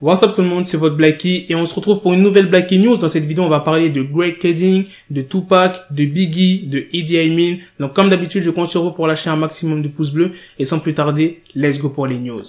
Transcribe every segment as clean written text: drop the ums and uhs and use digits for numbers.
What's up tout le monde, c'est votre Blackie et on se retrouve pour une nouvelle Blackie News. Dans cette vidéo, on va parler de Greg Kading, de Tupac, de Biggie, de Idi Amin. Donc comme d'habitude, je compte sur vous pour lâcher un maximum de pouces bleus et sans plus tarder, let's go pour les news.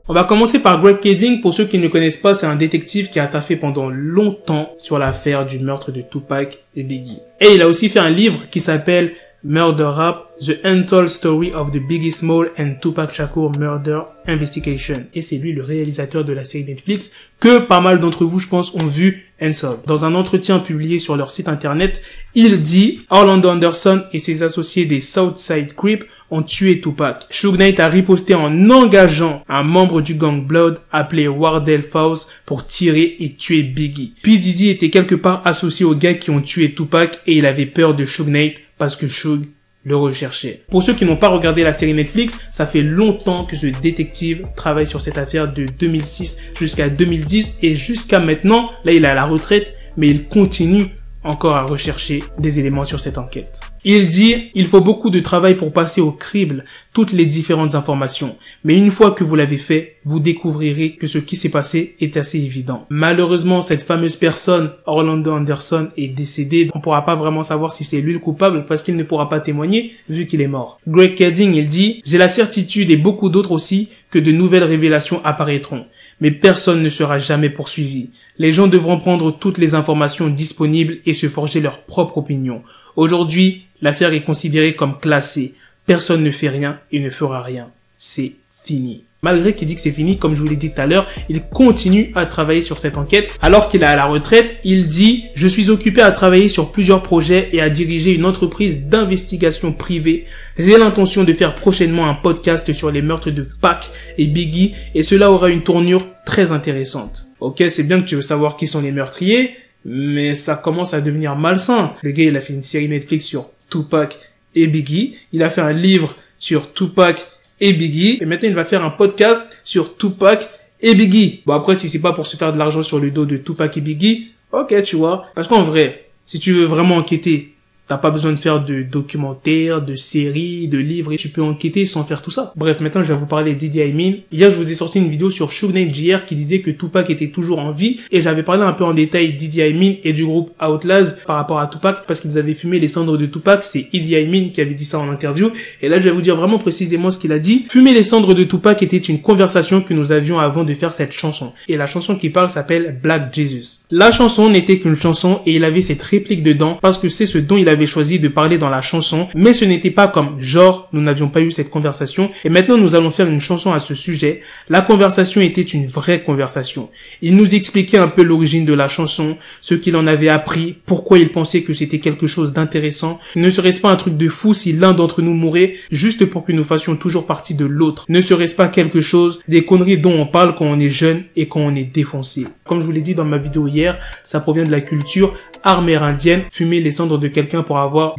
On va commencer par Greg Kading. Pour ceux qui ne connaissent pas, c'est un détective qui a taffé pendant longtemps sur l'affaire du meurtre de Tupac et Biggie. Et il a aussi fait un livre qui s'appelle Murder Rap, The Untold Story of the Biggie Small and Tupac Shakur Murder Investigation. Et c'est lui le réalisateur de la série Netflix que pas mal d'entre vous, je pense, ont vu Unsolved. Dans un entretien publié sur leur site internet, il dit « Orlando Anderson et ses associés des Southside Crips ont tué Tupac. Suge Knight a riposté en engageant un membre du gang Blood appelé Wardell Fowles pour tirer et tuer Biggie. P. Diddy était quelque part associé aux gars qui ont tué Tupac et il avait peur de Suge Knight parce que Suge le recherchait. » Pour ceux qui n'ont pas regardé la série Netflix, ça fait longtemps que ce détective travaille sur cette affaire de 2006 jusqu'à 2010 et jusqu'à maintenant, là il est à la retraite, mais il continue encore à rechercher des éléments sur cette enquête. Il dit « Il faut beaucoup de travail pour passer au crible toutes les différentes informations. Mais une fois que vous l'avez fait, vous découvrirez que ce qui s'est passé est assez évident. » Malheureusement, cette fameuse personne, Orlando Anderson, est décédée. On ne pourra pas vraiment savoir si c'est lui le coupable parce qu'il ne pourra pas témoigner vu qu'il est mort. Greg Kading, il dit « J'ai la certitude et beaucoup d'autres aussi que de nouvelles révélations apparaîtront. Mais personne ne sera jamais poursuivi. Les gens devront prendre toutes les informations disponibles et se forger leur propre opinion. Aujourd'hui, l'affaire est considérée comme classée. Personne ne fait rien et ne fera rien. C'est fini. » Malgré qu'il dit que c'est fini, comme je vous l'ai dit tout à l'heure, il continue à travailler sur cette enquête. Alors qu'il est à la retraite, il dit « Je suis occupé à travailler sur plusieurs projets et à diriger une entreprise d'investigation privée. J'ai l'intention de faire prochainement un podcast sur les meurtres de Pac et Biggie et cela aura une tournure très intéressante. » Ok, c'est bien que tu veux savoir qui sont les meurtriers, mais ça commence à devenir malsain. Le gars, il a fait une série Netflix sur Tupac et Biggie. Il a fait un livre sur Tupac et Biggie. Et maintenant, il va faire un podcast sur Tupac et Biggie. Bon, après, si c'est pas pour se faire de l'argent sur le dos de Tupac et Biggie, ok, tu vois. Parce qu'en vrai, si tu veux vraiment enquêter, t'as pas besoin de faire de documentaires, de séries, de livres, et tu peux enquêter sans faire tout ça. Bref, maintenant, je vais vous parler d'Idi Amin. Hier, je vous ai sorti une vidéo sur Suge Knight JR qui disait que Tupac était toujours en vie, et j'avais parlé un peu en détail d'Idi Amin et du groupe Outlast par rapport à Tupac, parce qu'ils avaient fumé les cendres de Tupac. C'est Idi Amin qui avait dit ça en interview, et là, je vais vous dire vraiment précisément ce qu'il a dit. Fumer les cendres de Tupac était une conversation que nous avions avant de faire cette chanson, et la chanson qui parle s'appelle Black Jesus. La chanson n'était qu'une chanson, et il avait cette réplique dedans, parce que c'est ce dont il avait choisi de parler dans la chanson, mais ce n'était pas comme genre nous n'avions pas eu cette conversation et maintenant nous allons faire une chanson à ce sujet. La conversation était une vraie conversation. Il nous expliquait un peu l'origine de la chanson, ce qu'il en avait appris, pourquoi il pensait que c'était quelque chose d'intéressant. Ne serait-ce pas un truc de fou si l'un d'entre nous mourait juste pour que nous fassions toujours partie de l'autre? Ne serait-ce pas quelque chose, des conneries dont on parle quand on est jeune et quand on est défoncé? Comme je vous l'ai dit dans ma vidéo hier, ça provient de la culture amérindienne, fumer les cendres de quelqu'un pour avoir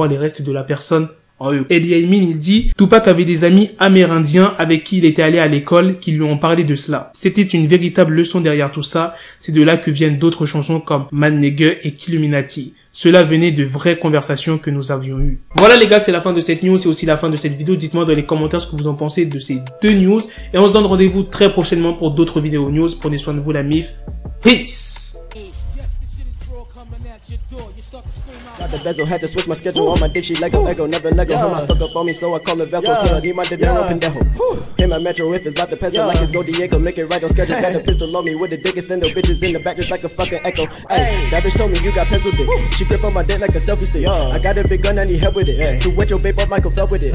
les restes de la personne en eux. Idi Amin, il dit « Tupac avait des amis amérindiens avec qui il était allé à l'école qui lui ont parlé de cela. C'était une véritable leçon derrière tout ça. C'est de là que viennent d'autres chansons comme Man Nigga et Killuminati. Cela venait de vraies conversations que nous avions eues. » Voilà les gars, c'est la fin de cette news, c'est aussi la fin de cette vidéo. Dites-moi dans les commentaires ce que vous en pensez de ces deux news. Et on se donne rendez-vous très prochainement pour d'autres vidéos news. Prenez soin de vous la MIF. Peace. Got the bezel, had to switch my schedule on my dick, she Lego, never Lego. Her stuck up on me, so I call it Velcro. Till I need my dinero pendejo. Hit my metro if it's about to pencil like it's Go Diego. Make it right on schedule. Got the pistol on me with the dick extendo. Bitches in the back just like a fucking echo. Ay, that bitch told me you got pencil dick. She grip on my dick like a selfie stick. I got a big gun, I need help with it. To wet your babe up, Michael fell with it.